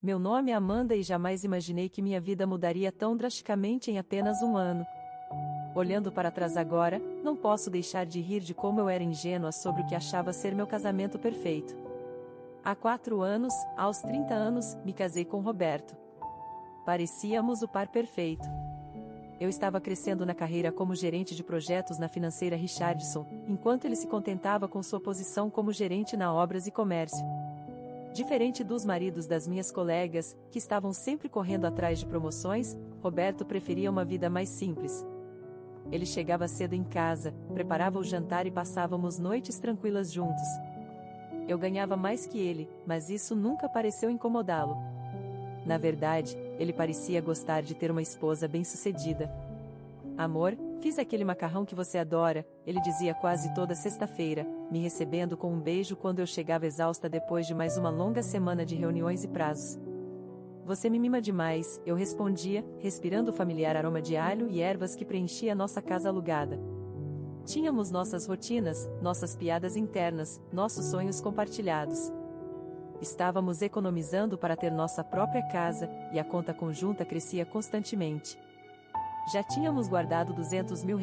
Meu nome é Amanda e jamais imaginei que minha vida mudaria tão drasticamente em apenas um ano. Olhando para trás agora, não posso deixar de rir de como eu era ingênua sobre o que achava ser meu casamento perfeito. Há 4 anos, aos 30 anos, me casei com Roberto. Parecíamos o par perfeito. Eu estava crescendo na carreira como gerente de projetos na financeira Richardson, enquanto ele se contentava com sua posição como gerente na Obras e Comércio. Diferente dos maridos das minhas colegas, que estavam sempre correndo atrás de promoções, Roberto preferia uma vida mais simples. Ele chegava cedo em casa, preparava o jantar e passávamos noites tranquilas juntos. Eu ganhava mais que ele, mas isso nunca pareceu incomodá-lo. Na verdade, ele parecia gostar de ter uma esposa bem-sucedida. Amor, fiz aquele macarrão que você adora, ele dizia quase toda sexta-feira, me recebendo com um beijo quando eu chegava exausta depois de mais uma longa semana de reuniões e prazos. Você me mima demais, eu respondia, respirando o familiar aroma de alho e ervas que preenchia nossa casa alugada. Tínhamos nossas rotinas, nossas piadas internas, nossos sonhos compartilhados. Estávamos economizando para ter nossa própria casa, e a conta conjunta crescia constantemente. Já tínhamos guardado R$200 mil,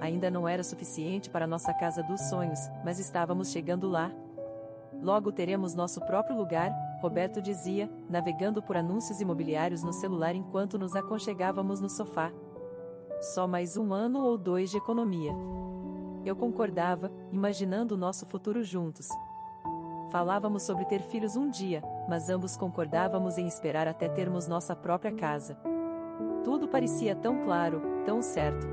ainda não era suficiente para nossa casa dos sonhos, mas estávamos chegando lá. Logo teremos nosso próprio lugar, Roberto dizia, navegando por anúncios imobiliários no celular enquanto nos aconchegávamos no sofá. Só mais 1 ano ou 2 de economia. Eu concordava, imaginando o nosso futuro juntos. Falávamos sobre ter filhos um dia, mas ambos concordávamos em esperar até termos nossa própria casa. Tudo parecia tão claro, tão certo.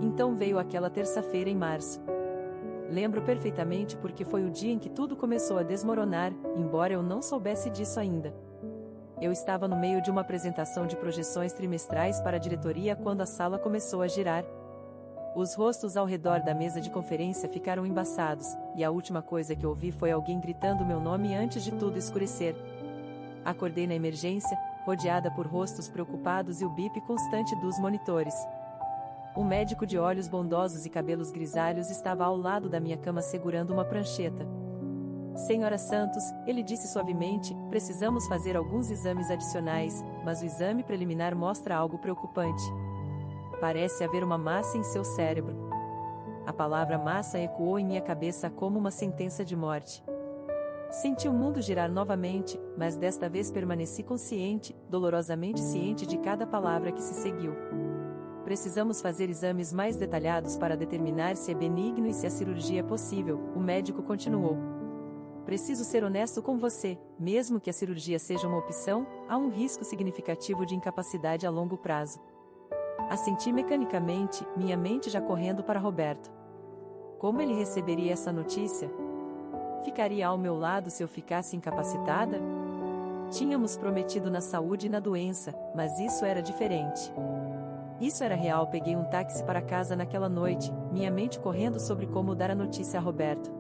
Então veio aquela terça-feira em março. Lembro perfeitamente porque foi o dia em que tudo começou a desmoronar, embora eu não soubesse disso ainda. Eu estava no meio de uma apresentação de projeções trimestrais para a diretoria quando a sala começou a girar. Os rostos ao redor da mesa de conferência ficaram embaçados, e a última coisa que ouvi foi alguém gritando meu nome antes de tudo escurecer. Acordei na emergência, rodeada por rostos preocupados e o bip constante dos monitores. Um médico de olhos bondosos e cabelos grisalhos estava ao lado da minha cama segurando uma prancheta. Senhora Santos, ele disse suavemente, precisamos fazer alguns exames adicionais, mas o exame preliminar mostra algo preocupante. Parece haver uma massa em seu cérebro. A palavra massa ecoou em minha cabeça como uma sentença de morte. Senti o mundo girar novamente, mas desta vez permaneci consciente, dolorosamente ciente de cada palavra que se seguiu. Precisamos fazer exames mais detalhados para determinar se é benigno e se a cirurgia é possível, o médico continuou. Preciso ser honesto com você, mesmo que a cirurgia seja uma opção, há um risco significativo de incapacidade a longo prazo. Assenti mecanicamente, minha mente já correndo para Roberto. Como ele receberia essa notícia? Ficaria ao meu lado se eu ficasse incapacitada? Tínhamos prometido na saúde e na doença, mas isso era diferente. Isso era real. Peguei um táxi para casa naquela noite, minha mente correndo sobre como dar a notícia a Roberto.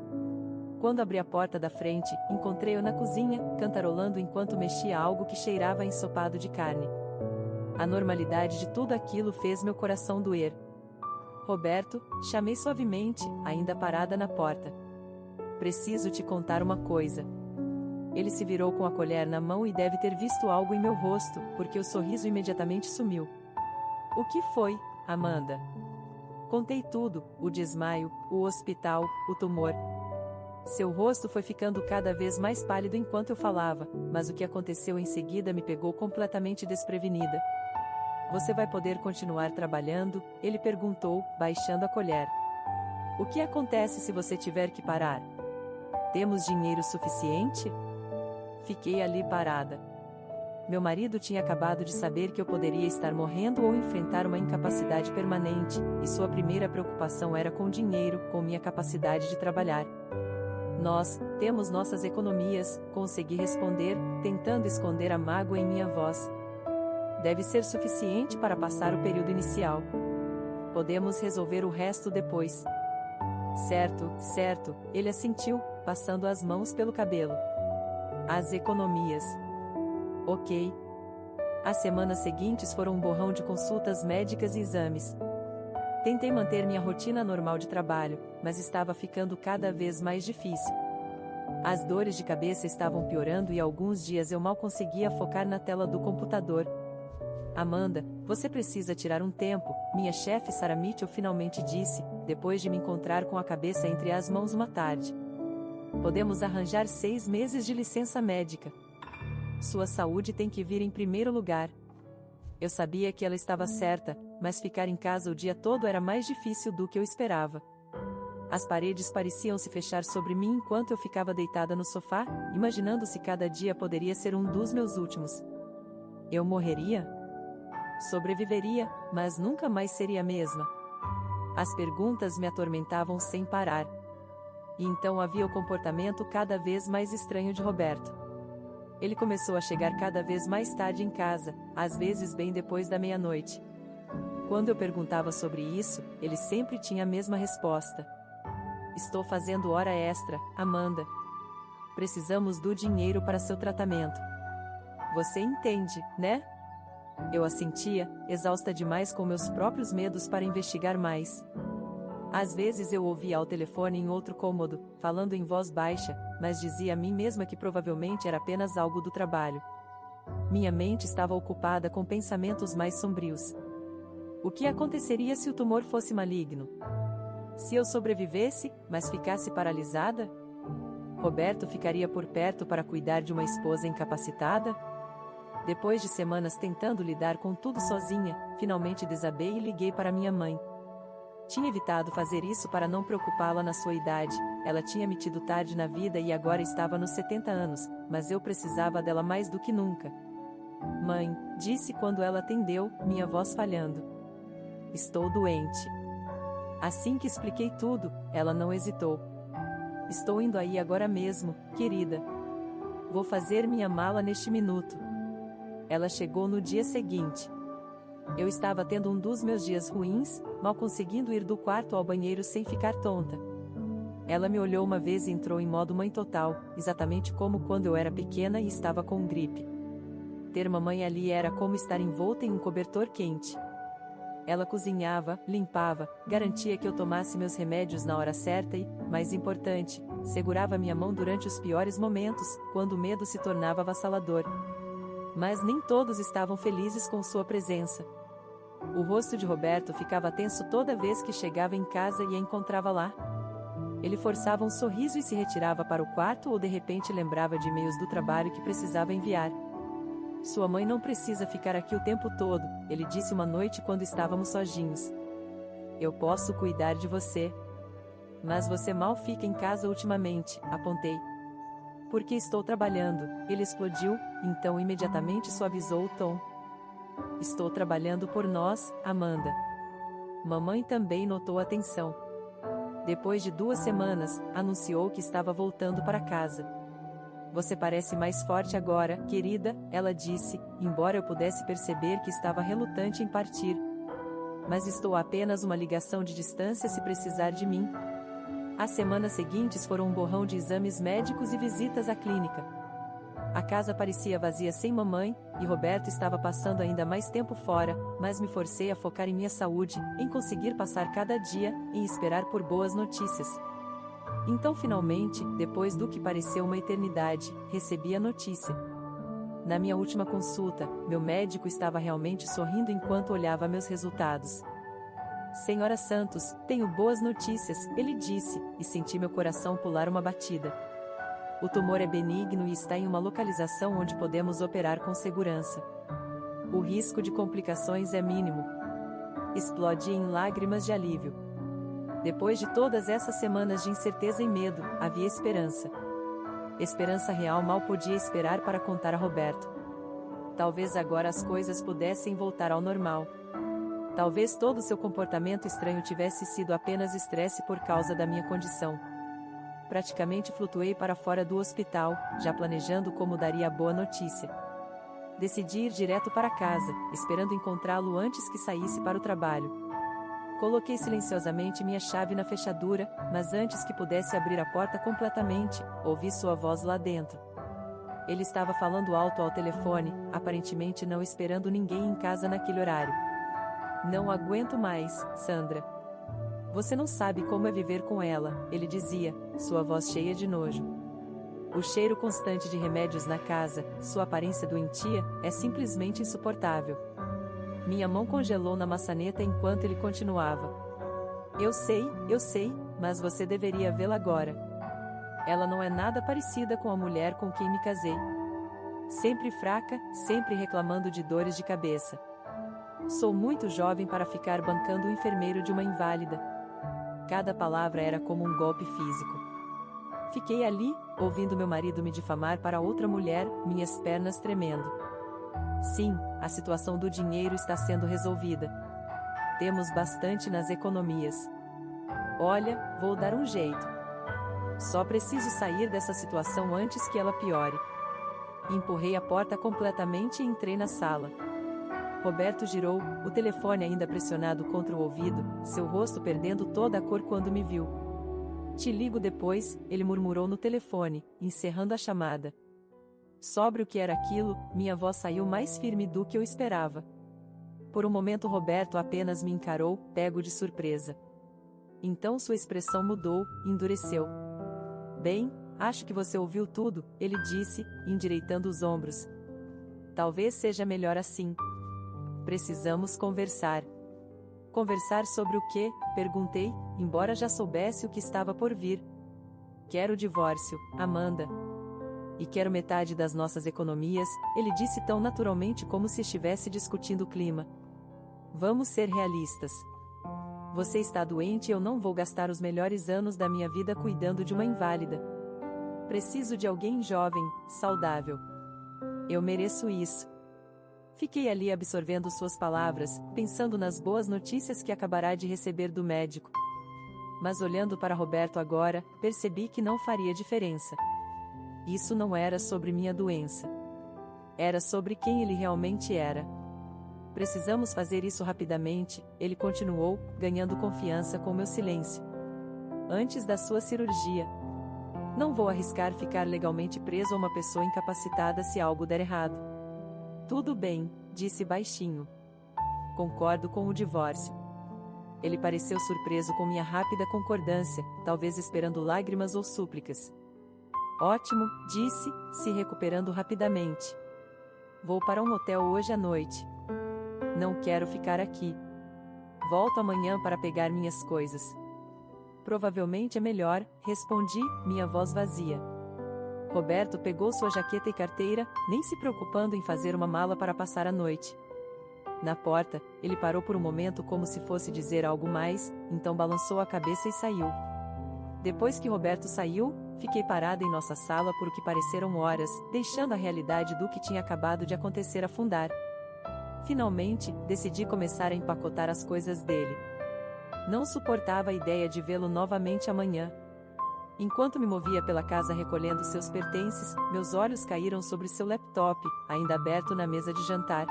Quando abri a porta da frente, encontrei-o na cozinha, cantarolando enquanto mexia algo que cheirava a ensopado de carne. A normalidade de tudo aquilo fez meu coração doer. Roberto, chamei suavemente, ainda parada na porta. Preciso te contar uma coisa. Ele se virou com a colher na mão e deve ter visto algo em meu rosto, porque o sorriso imediatamente sumiu. O que foi, Amanda? Contei tudo, o desmaio, o hospital, o tumor. Seu rosto foi ficando cada vez mais pálido enquanto eu falava, mas o que aconteceu em seguida me pegou completamente desprevenida. Você vai poder continuar trabalhando? Ele perguntou, baixando a colher. O que acontece se você tiver que parar? Temos dinheiro suficiente? Fiquei ali parada. Meu marido tinha acabado de saber que eu poderia estar morrendo ou enfrentar uma incapacidade permanente, e sua primeira preocupação era com dinheiro, com minha capacidade de trabalhar. Nós temos nossas economias, consegui responder, tentando esconder a mágoa em minha voz. Deve ser suficiente para passar o período inicial. Podemos resolver o resto depois. Certo, certo, ele assentiu, passando as mãos pelo cabelo. As economias. Ok. As semanas seguintes foram um borrão de consultas médicas e exames. Tentei manter minha rotina normal de trabalho, mas estava ficando cada vez mais difícil. As dores de cabeça estavam piorando e alguns dias eu mal conseguia focar na tela do computador. Amanda, você precisa tirar um tempo, minha chefe Sarah Mitchell finalmente disse, depois de me encontrar com a cabeça entre as mãos uma tarde. Podemos arranjar 6 meses de licença médica. Sua saúde tem que vir em primeiro lugar. Eu sabia que ela estava certa, mas ficar em casa o dia todo era mais difícil do que eu esperava. As paredes pareciam se fechar sobre mim enquanto eu ficava deitada no sofá, imaginando se cada dia poderia ser um dos meus últimos. Eu morreria? Sobreviveria, mas nunca mais seria a mesma. As perguntas me atormentavam sem parar. E então havia o comportamento cada vez mais estranho de Roberto. Ele começou a chegar cada vez mais tarde em casa, às vezes bem depois da meia-noite. Quando eu perguntava sobre isso, ele sempre tinha a mesma resposta. Estou fazendo hora extra, Amanda. Precisamos do dinheiro para seu tratamento. Você entende, né? Eu assentia, exausta demais com meus próprios medos para investigar mais. Às vezes eu ouvia ao telefone em outro cômodo, falando em voz baixa, mas dizia a mim mesma que provavelmente era apenas algo do trabalho. Minha mente estava ocupada com pensamentos mais sombrios. O que aconteceria se o tumor fosse maligno? Se eu sobrevivesse, mas ficasse paralisada? Roberto ficaria por perto para cuidar de uma esposa incapacitada? Depois de semanas tentando lidar com tudo sozinha, finalmente desabei e liguei para minha mãe. Tinha evitado fazer isso para não preocupá-la na sua idade, ela tinha me tido tarde na vida e agora estava nos 70 anos, mas eu precisava dela mais do que nunca. Mãe, disse quando ela atendeu, minha voz falhando. Estou doente. Assim que expliquei tudo, ela não hesitou. Estou indo aí agora mesmo, querida. Vou fazer minha mala neste minuto. Ela chegou no dia seguinte. Eu estava tendo um dos meus dias ruins, mal conseguindo ir do quarto ao banheiro sem ficar tonta. Ela me olhou uma vez e entrou em modo mãe total, exatamente como quando eu era pequena e estava com gripe. Ter mamãe ali era como estar envolta em um cobertor quente. Ela cozinhava, limpava, garantia que eu tomasse meus remédios na hora certa e, mais importante, segurava minha mão durante os piores momentos, quando o medo se tornava avassalador. Mas nem todos estavam felizes com sua presença. O rosto de Roberto ficava tenso toda vez que chegava em casa e a encontrava lá. Ele forçava um sorriso e se retirava para o quarto ou de repente lembrava de e-mails do trabalho que precisava enviar. Sua mãe não precisa ficar aqui o tempo todo, ele disse uma noite quando estávamos sozinhos. Eu posso cuidar de você. Mas você mal fica em casa ultimamente, apontei. Porque estou trabalhando, ele explodiu, então imediatamente suavizou o tom. Estou trabalhando por nós, Amanda. Mamãe também notou a tensão. Depois de 2 semanas, anunciou que estava voltando para casa. Você parece mais forte agora, querida, ela disse, embora eu pudesse perceber que estava relutante em partir. Mas estou a apenas uma ligação de distância se precisar de mim. As semanas seguintes foram um borrão de exames médicos e visitas à clínica. A casa parecia vazia sem mamãe, e Roberto estava passando ainda mais tempo fora, mas me forcei a focar em minha saúde, em conseguir passar cada dia, em esperar por boas notícias. Então finalmente, depois do que pareceu uma eternidade, recebi a notícia. Na minha última consulta, meu médico estava realmente sorrindo enquanto olhava meus resultados. Senhora Santos, tenho boas notícias, ele disse, e senti meu coração pular uma batida. O tumor é benigno e está em uma localização onde podemos operar com segurança. O risco de complicações é mínimo. Explodi em lágrimas de alívio. Depois de todas essas semanas de incerteza e medo, havia esperança. Esperança real mal podia esperar para contar a Roberto. Talvez agora as coisas pudessem voltar ao normal. Talvez todo seu comportamento estranho tivesse sido apenas estresse por causa da minha condição. Praticamente flutuei para fora do hospital, já planejando como daria a boa notícia. Decidi ir direto para casa, esperando encontrá-lo antes que saísse para o trabalho. Coloquei silenciosamente minha chave na fechadura, mas antes que pudesse abrir a porta completamente, ouvi sua voz lá dentro. Ele estava falando alto ao telefone, aparentemente não esperando ninguém em casa naquele horário. Não aguento mais, Sandra. Você não sabe como é viver com ela, ele dizia, sua voz cheia de nojo. O cheiro constante de remédios na casa, sua aparência doentia, é simplesmente insuportável. Minha mão congelou na maçaneta enquanto ele continuava. Eu sei, mas você deveria vê-la agora. Ela não é nada parecida com a mulher com quem me casei. Sempre fraca, sempre reclamando de dores de cabeça. Sou muito jovem para ficar bancando o enfermeiro de uma inválida. Cada palavra era como um golpe físico. Fiquei ali, ouvindo meu marido me difamar para outra mulher, minhas pernas tremendo. Sim, a situação do dinheiro está sendo resolvida. Temos bastante nas economias. Olha, vou dar um jeito. Só preciso sair dessa situação antes que ela piore. Empurrei a porta completamente e entrei na sala. Roberto girou, o telefone ainda pressionado contra o ouvido, seu rosto perdendo toda a cor quando me viu. Te ligo depois, ele murmurou no telefone, encerrando a chamada. Sobre o que era aquilo, minha voz saiu mais firme do que eu esperava. Por um momento Roberto apenas me encarou, pego de surpresa. Então sua expressão mudou, endureceu. Bem, acho que você ouviu tudo, ele disse, endireitando os ombros. Talvez seja melhor assim. Precisamos conversar. Conversar sobre o quê? Perguntei, embora já soubesse o que estava por vir. Quero o divórcio, Amanda. E quero metade das nossas economias, ele disse tão naturalmente como se estivesse discutindo o clima. Vamos ser realistas. Você está doente e eu não vou gastar os melhores anos da minha vida cuidando de uma inválida. Preciso de alguém jovem, saudável. Eu mereço isso. Fiquei ali absorvendo suas palavras, pensando nas boas notícias que acabará de receber do médico. Mas olhando para Roberto agora, percebi que não faria diferença. Isso não era sobre minha doença. Era sobre quem ele realmente era. Precisamos fazer isso rapidamente, ele continuou, ganhando confiança com meu silêncio. Antes da sua cirurgia. Não vou arriscar ficar legalmente preso a uma pessoa incapacitada se algo der errado. Tudo bem, disse baixinho. Concordo com o divórcio. Ele pareceu surpreso com minha rápida concordância, talvez esperando lágrimas ou súplicas. Ótimo, disse, se recuperando rapidamente. Vou para um hotel hoje à noite. Não quero ficar aqui. Volto amanhã para pegar minhas coisas. Provavelmente é melhor, respondi, minha voz vazia. Roberto pegou sua jaqueta e carteira, nem se preocupando em fazer uma mala para passar a noite. Na porta, ele parou por um momento como se fosse dizer algo mais, então balançou a cabeça e saiu. Depois que Roberto saiu, fiquei parada em nossa sala por o que pareceram horas, deixando a realidade do que tinha acabado de acontecer afundar. Finalmente, decidi começar a empacotar as coisas dele. Não suportava a ideia de vê-lo novamente amanhã. Enquanto me movia pela casa recolhendo seus pertences, meus olhos caíram sobre seu laptop, ainda aberto na mesa de jantar.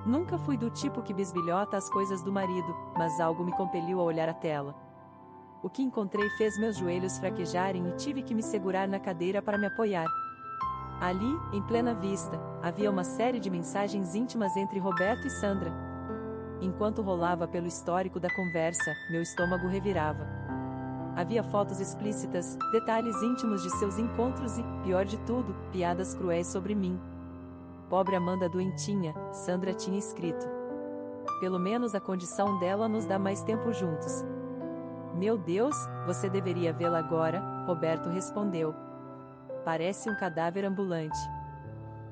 Nunca fui do tipo que bisbilhota as coisas do marido, mas algo me compeliu a olhar a tela. O que encontrei fez meus joelhos fraquejarem e tive que me segurar na cadeira para me apoiar. Ali, em plena vista, havia uma série de mensagens íntimas entre Roberto e Sandra. Enquanto rolava pelo histórico da conversa, meu estômago revirava. Havia fotos explícitas, detalhes íntimos de seus encontros e, pior de tudo, piadas cruéis sobre mim. Pobre Amanda doentinha, Sandra tinha escrito. Pelo menos a condição dela nos dá mais tempo juntos. Meu Deus, você deveria vê-la agora, Roberto respondeu. Parece um cadáver ambulante.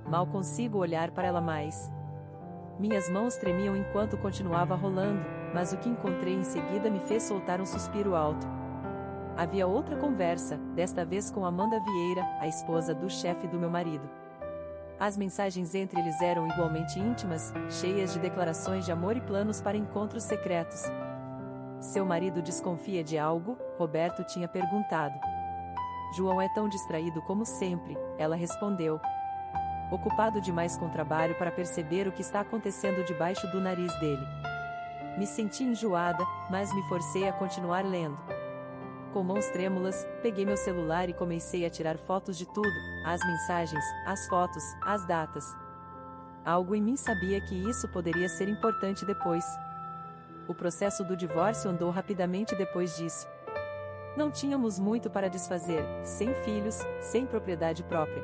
Mal consigo olhar para ela mais. Minhas mãos tremiam enquanto continuava rolando, mas o que encontrei em seguida me fez soltar um suspiro alto. Havia outra conversa, desta vez com Amanda Vieira, a esposa do chefe do meu marido. As mensagens entre eles eram igualmente íntimas, cheias de declarações de amor e planos para encontros secretos. Seu marido desconfia de algo? Roberto tinha perguntado. João é tão distraído como sempre, ela respondeu. Ocupado demais com trabalho para perceber o que está acontecendo debaixo do nariz dele. Me senti enjoada, mas me forcei a continuar lendo. Com mãos trêmulas, peguei meu celular e comecei a tirar fotos de tudo, as mensagens, as fotos, as datas. Algo em mim sabia que isso poderia ser importante depois. O processo do divórcio andou rapidamente depois disso. Não tínhamos muito para desfazer, sem filhos, sem propriedade própria.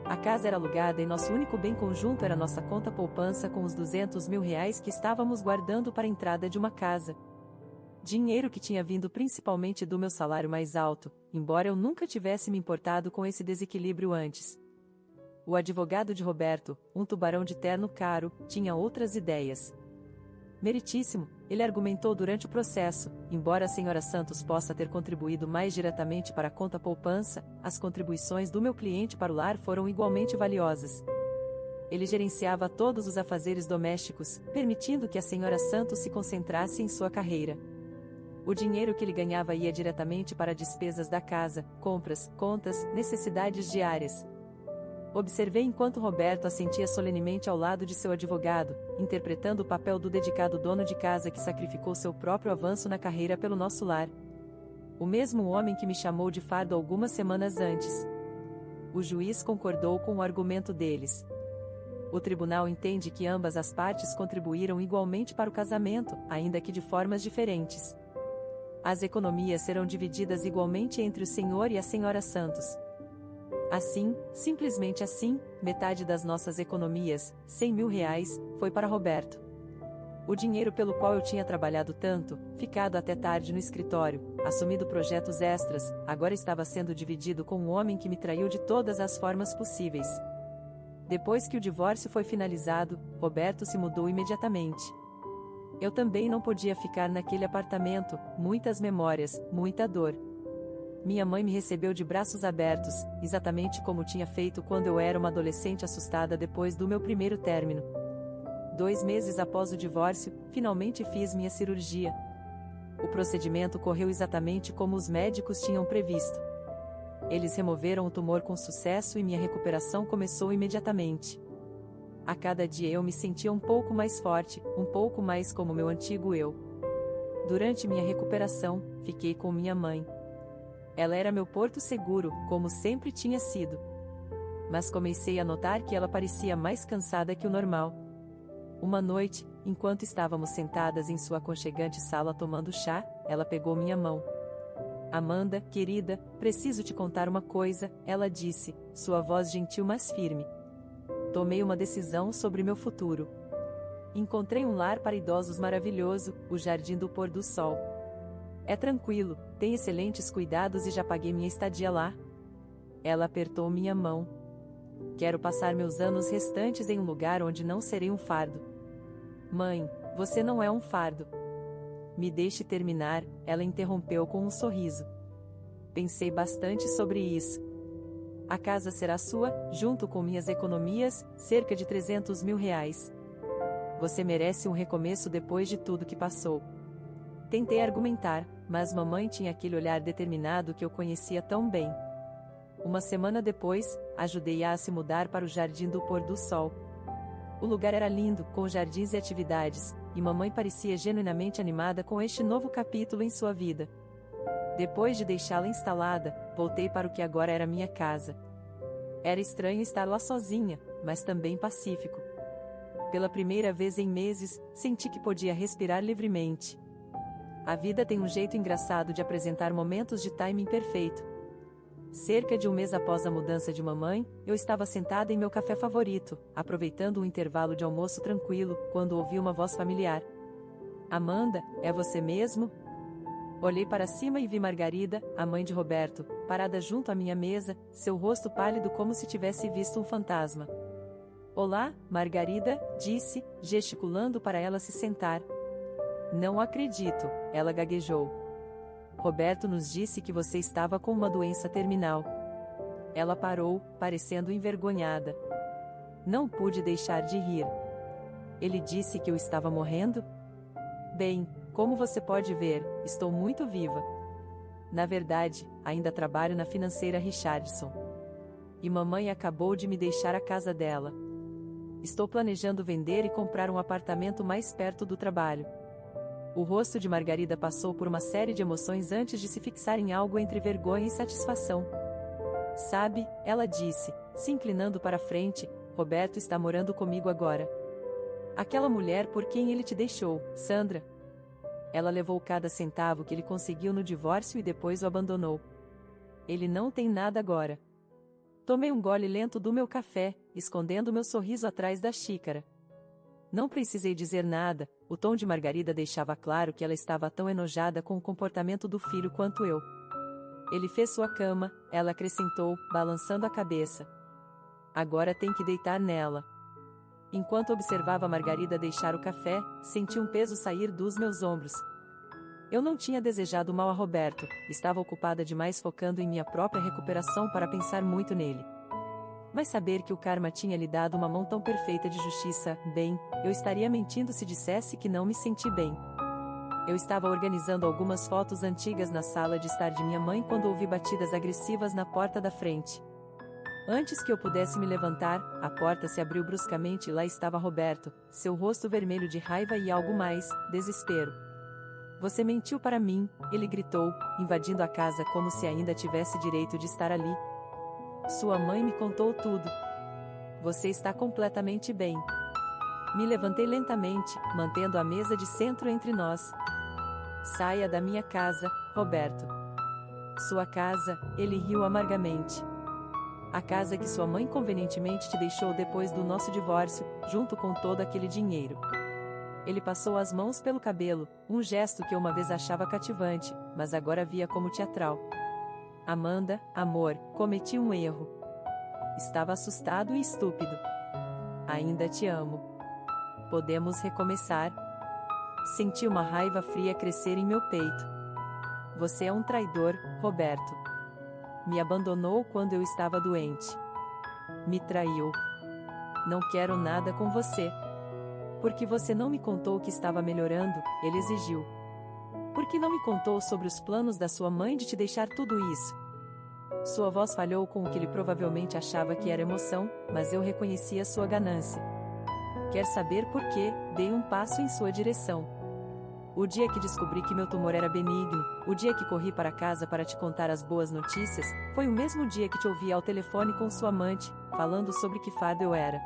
A casa era alugada e nosso único bem conjunto era nossa conta poupança com os R$ 200.000 que estávamos guardando para a entrada de uma casa. Dinheiro que tinha vindo principalmente do meu salário mais alto, embora eu nunca tivesse me importado com esse desequilíbrio antes. O advogado de Roberto, um tubarão de terno caro, tinha outras ideias. Meritíssimo, ele argumentou durante o processo, embora a senhora Santos possa ter contribuído mais diretamente para a conta poupança, as contribuições do meu cliente para o lar foram igualmente valiosas. Ele gerenciava todos os afazeres domésticos, permitindo que a senhora Santos se concentrasse em sua carreira. O dinheiro que ele ganhava ia diretamente para despesas da casa, compras, contas, necessidades diárias. Observei enquanto Roberto assentia solenemente ao lado de seu advogado, interpretando o papel do dedicado dono de casa que sacrificou seu próprio avanço na carreira pelo nosso lar. O mesmo homem que me chamou de fardo algumas semanas antes. O juiz concordou com o argumento deles. O tribunal entende que ambas as partes contribuíram igualmente para o casamento, ainda que de formas diferentes. As economias serão divididas igualmente entre o senhor e a senhora Santos. Assim, simplesmente assim, metade das nossas economias, R$ 100.000, foi para Roberto. O dinheiro pelo qual eu tinha trabalhado tanto, ficado até tarde no escritório, assumido projetos extras, agora estava sendo dividido com um homem que me traiu de todas as formas possíveis. Depois que o divórcio foi finalizado, Roberto se mudou imediatamente. Eu também não podia ficar naquele apartamento, muitas memórias, muita dor. Minha mãe me recebeu de braços abertos, exatamente como tinha feito quando eu era uma adolescente assustada depois do meu primeiro término. 2 meses após o divórcio, finalmente fiz minha cirurgia. O procedimento correu exatamente como os médicos tinham previsto. Eles removeram o tumor com sucesso e minha recuperação começou imediatamente. A cada dia eu me sentia um pouco mais forte, um pouco mais como meu antigo eu. Durante minha recuperação, fiquei com minha mãe. Ela era meu porto seguro, como sempre tinha sido. Mas comecei a notar que ela parecia mais cansada que o normal. Uma noite, enquanto estávamos sentadas em sua aconchegante sala tomando chá, ela pegou minha mão. Amanda, querida, preciso te contar uma coisa, ela disse, sua voz gentil mas firme. Tomei uma decisão sobre meu futuro. Encontrei um lar para idosos maravilhoso, o Jardim do Pôr do Sol. É tranquilo, tem excelentes cuidados e já paguei minha estadia lá. Ela apertou minha mão. Quero passar meus anos restantes em um lugar onde não serei um fardo. Mãe, você não é um fardo. Me deixe terminar, ela interrompeu com um sorriso. Pensei bastante sobre isso. A casa será sua, junto com minhas economias, cerca de R$ 300.000. Você merece um recomeço depois de tudo que passou. Tentei argumentar, mas mamãe tinha aquele olhar determinado que eu conhecia tão bem. Uma semana depois, ajudei-a a se mudar para o Jardim do Pôr do Sol. O lugar era lindo, com jardins e atividades, e mamãe parecia genuinamente animada com este novo capítulo em sua vida. Depois de deixá-la instalada, voltei para o que agora era minha casa. Era estranho estar lá sozinha, mas também pacífico. Pela primeira vez em meses, senti que podia respirar livremente. A vida tem um jeito engraçado de apresentar momentos de timing perfeito. Cerca de um mês após a mudança de mamãe, eu estava sentada em meu café favorito, aproveitando um intervalo de almoço tranquilo, quando ouvi uma voz familiar. Amanda, é você mesmo? Olhei para cima e vi Margarida, a mãe de Roberto, parada junto à minha mesa, seu rosto pálido como se tivesse visto um fantasma. Olá, Margarida, disse, gesticulando para ela se sentar. Não acredito, ela gaguejou. Roberto nos disse que você estava com uma doença terminal. Ela parou, parecendo envergonhada. Não pude deixar de rir. Ele disse que eu estava morrendo? Bem, como você pode ver, estou muito viva. Na verdade, ainda trabalho na financeira Richardson. E mamãe acabou de me deixar a casa dela. Estou planejando vender e comprar um apartamento mais perto do trabalho. O rosto de Margarida passou por uma série de emoções antes de se fixar em algo entre vergonha e satisfação. Sabe, ela disse, se inclinando para frente, Roberto está morando comigo agora. Aquela mulher por quem ele te deixou, Sandra. Ela levou cada centavo que ele conseguiu no divórcio e depois o abandonou. Ele não tem nada agora. Tomei um gole lento do meu café, escondendo meu sorriso atrás da xícara. Não precisei dizer nada, o tom de Margarida deixava claro que ela estava tão enojada com o comportamento do filho quanto eu. Ele fez sua cama, ela acrescentou, balançando a cabeça. Agora tem que deitar nela. Enquanto observava Margarida deixar o café, senti um peso sair dos meus ombros. Eu não tinha desejado mal a Roberto, estava ocupada demais focando em minha própria recuperação para pensar muito nele. Mas saber que o karma tinha lhe dado uma mão tão perfeita de justiça, bem, eu estaria mentindo se dissesse que não me senti bem. Eu estava organizando algumas fotos antigas na sala de estar de minha mãe quando ouvi batidas agressivas na porta da frente. Antes que eu pudesse me levantar, a porta se abriu bruscamente e lá estava Roberto, seu rosto vermelho de raiva e algo mais, desespero. Você mentiu para mim, ele gritou, invadindo a casa como se ainda tivesse direito de estar ali. Sua mãe me contou tudo. Você está completamente bem. Me levantei lentamente, mantendo a mesa de centro entre nós. Saia da minha casa, Roberto. Sua casa, ele riu amargamente. A casa que sua mãe convenientemente te deixou depois do nosso divórcio, junto com todo aquele dinheiro. Ele passou as mãos pelo cabelo, um gesto que eu uma vez achava cativante, mas agora via como teatral. Amanda, amor, cometi um erro. Estava assustado e estúpido. Ainda te amo. Podemos recomeçar? Senti uma raiva fria crescer em meu peito. Você é um traidor, Roberto. Me abandonou quando eu estava doente. Me traiu. Não quero nada com você. Porque você não me contou que estava melhorando, ele exigiu. Por que não me contou sobre os planos da sua mãe de te deixar tudo isso? Sua voz falhou com o que ele provavelmente achava que era emoção, mas eu reconhecia sua ganância. Quer saber por quê? Dei um passo em sua direção. O dia que descobri que meu tumor era benigno, o dia que corri para casa para te contar as boas notícias, foi o mesmo dia que te ouvi ao telefone com sua amante, falando sobre que fado eu era.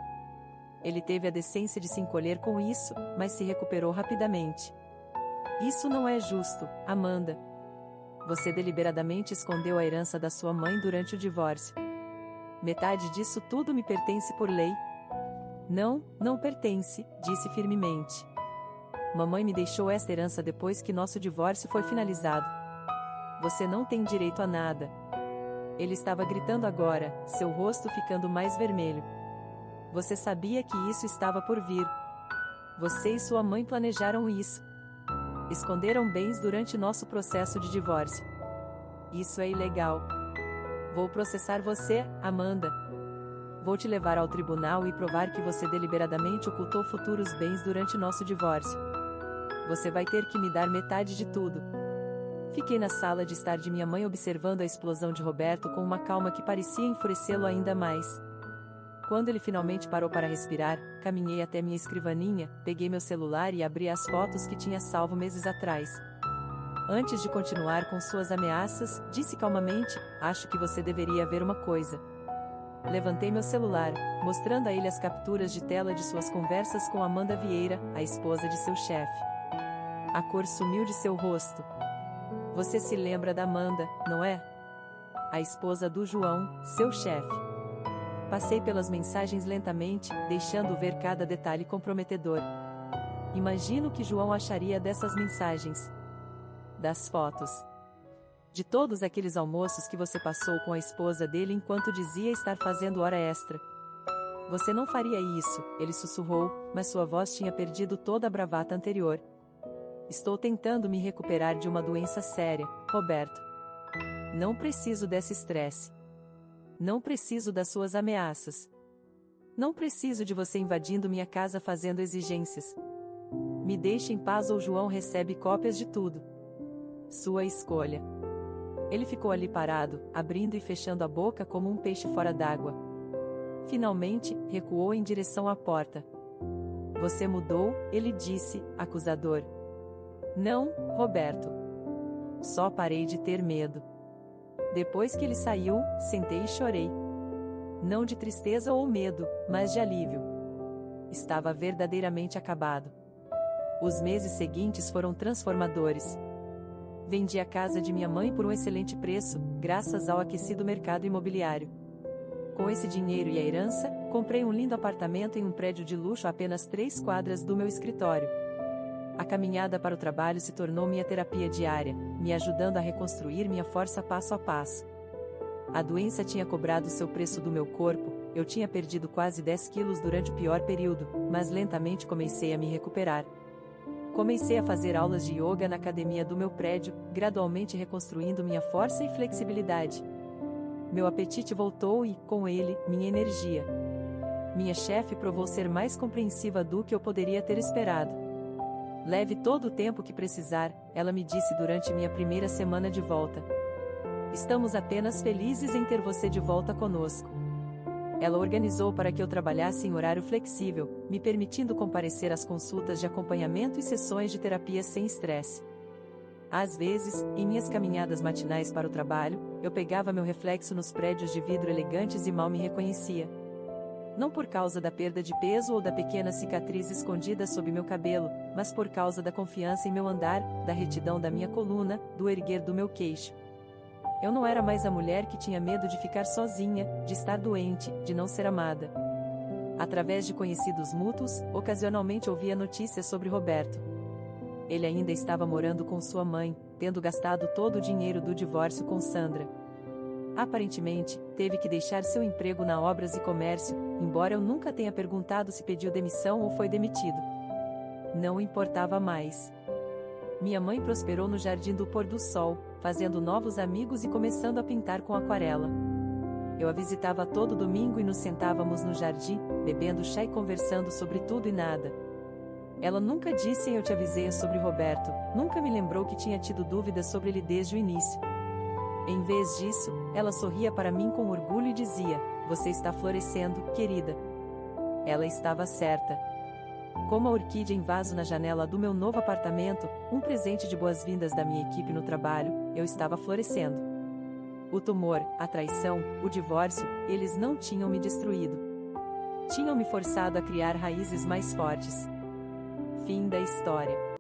Ele teve a decência de se encolher com isso, mas se recuperou rapidamente. Isso não é justo, Amanda. Você deliberadamente escondeu a herança da sua mãe durante o divórcio. Metade disso tudo me pertence por lei. Não, não pertence, disse firmemente. Mamãe me deixou esta herança depois que nosso divórcio foi finalizado. Você não tem direito a nada. Ele estava gritando agora, seu rosto ficando mais vermelho. Você sabia que isso estava por vir. Você e sua mãe planejaram isso. Esconderam bens durante nosso processo de divórcio. Isso é ilegal. Vou processar você, Amanda. Vou te levar ao tribunal e provar que você deliberadamente ocultou futuros bens durante nosso divórcio. Você vai ter que me dar metade de tudo. Fiquei na sala de estar de minha mãe observando a explosão de Roberto com uma calma que parecia enfurecê-lo ainda mais. Quando ele finalmente parou para respirar, caminhei até minha escrivaninha, peguei meu celular e abri as fotos que tinha salvo meses atrás. Antes de continuar com suas ameaças, disse calmamente, acho que você deveria ver uma coisa. Levantei meu celular, mostrando a ele as capturas de tela de suas conversas com Amanda Vieira, a esposa de seu chefe. A cor sumiu de seu rosto. Você se lembra da Amanda, não é? A esposa do João, seu chefe. Passei pelas mensagens lentamente, deixando ver cada detalhe comprometedor. Imagino o que João acharia dessas mensagens. Das fotos. De todos aqueles almoços que você passou com a esposa dele enquanto dizia estar fazendo hora extra. Você não faria isso, ele sussurrou, mas sua voz tinha perdido toda a bravata anterior. Estou tentando me recuperar de uma doença séria, Roberto. Não preciso desse estresse. Não preciso das suas ameaças. Não preciso de você invadindo minha casa fazendo exigências. Me deixe em paz ou João recebe cópias de tudo. Sua escolha. Ele ficou ali parado, abrindo e fechando a boca como um peixe fora d'água. Finalmente, recuou em direção à porta. Você mudou, ele disse, acusador. Não, Roberto. Só parei de ter medo. Depois que ele saiu, sentei e chorei. Não de tristeza ou medo, mas de alívio. Estava verdadeiramente acabado. Os meses seguintes foram transformadores. Vendi a casa de minha mãe por um excelente preço, graças ao aquecido mercado imobiliário. Com esse dinheiro e a herança, comprei um lindo apartamento em um prédio de luxo a apenas 3 quadras do meu escritório. A caminhada para o trabalho se tornou minha terapia diária, me ajudando a reconstruir minha força passo a passo. A doença tinha cobrado seu preço do meu corpo, eu tinha perdido quase 10 quilos durante o pior período, mas lentamente comecei a me recuperar. Comecei a fazer aulas de yoga na academia do meu prédio, gradualmente reconstruindo minha força e flexibilidade. Meu apetite voltou e, com ele, minha energia. Minha chefe provou ser mais compreensiva do que eu poderia ter esperado. Leve todo o tempo que precisar, ela me disse durante minha primeira semana de volta. Estamos apenas felizes em ter você de volta conosco. Ela organizou para que eu trabalhasse em horário flexível, me permitindo comparecer às consultas de acompanhamento e sessões de terapia sem estresse. Às vezes, em minhas caminhadas matinais para o trabalho, eu pegava meu reflexo nos prédios de vidro elegantes e mal me reconhecia. Não por causa da perda de peso ou da pequena cicatriz escondida sob meu cabelo, mas por causa da confiança em meu andar, da retidão da minha coluna, do erguer do meu queixo. Eu não era mais a mulher que tinha medo de ficar sozinha, de estar doente, de não ser amada. Através de conhecidos mútuos, ocasionalmente ouvia notícias sobre Roberto. Ele ainda estava morando com sua mãe, tendo gastado todo o dinheiro do divórcio com Sandra. Aparentemente, teve que deixar seu emprego na Obras e Comércio, embora eu nunca tenha perguntado se pediu demissão ou foi demitido. Não importava mais. Minha mãe prosperou no Jardim do Pôr do Sol, fazendo novos amigos e começando a pintar com aquarela. Eu a visitava todo domingo e nos sentávamos no jardim, bebendo chá e conversando sobre tudo e nada. Ela nunca disse eu te avisei sobre Roberto, nunca me lembrou que tinha tido dúvidas sobre ele desde o início. Em vez disso, ela sorria para mim com orgulho e dizia, você está florescendo, querida. Ela estava certa. Como a orquídea em vaso na janela do meu novo apartamento, um presente de boas-vindas da minha equipe no trabalho, eu estava florescendo. O tumor, a traição, o divórcio, eles não tinham me destruído. Tinham me forçado a criar raízes mais fortes. Fim da história.